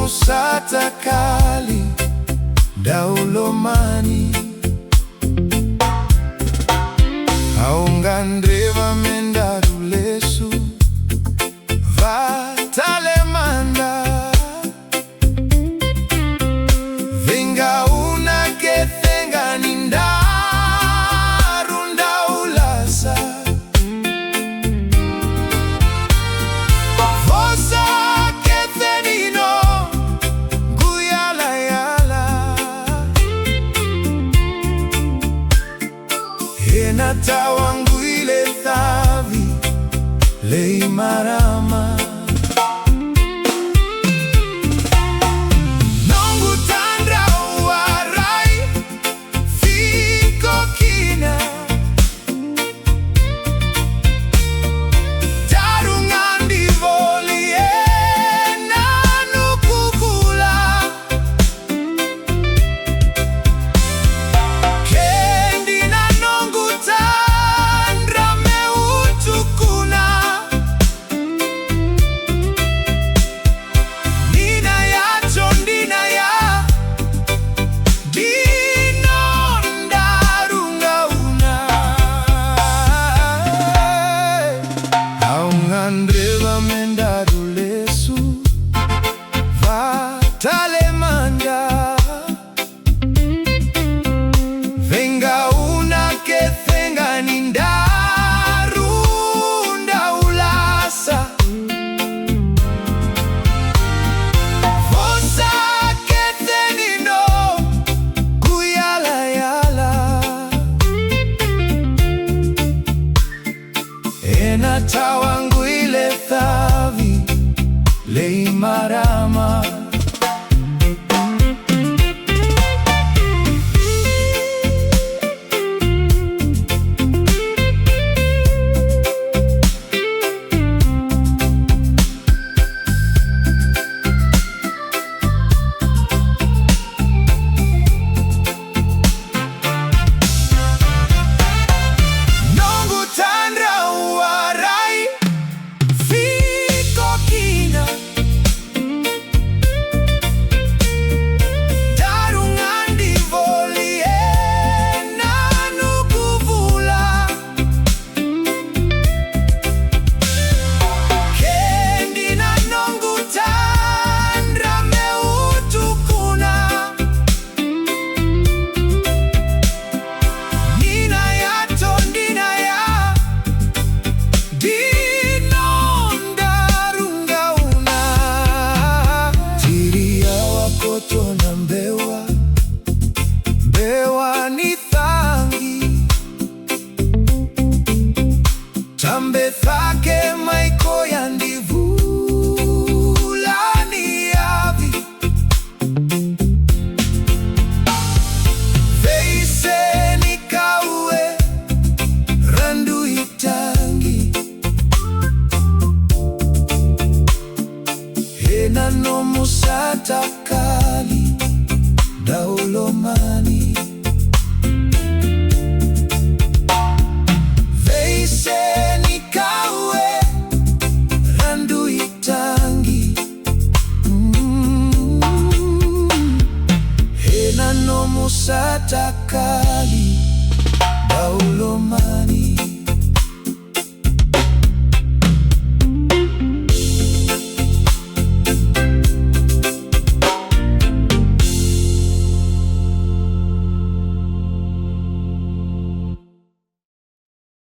musata kali daulomani aungandreva mendarulesu vatalemanda venga una kethenga nindarunda ulasa vosa kethenino guyala yala enatawangu ile thavi leimarama Andreva mendarulesu vatalemanda venga una kethenga nindarunda ulasa vosa kethenino guyala yala enatawangu ile thavi leimarama mbewa ni thangi tambe thake maiko ya ndivula ni yavi veise ni kaue randu itangi hena no musata kali daulomani veise ni kaue randu itangi hena no musata kali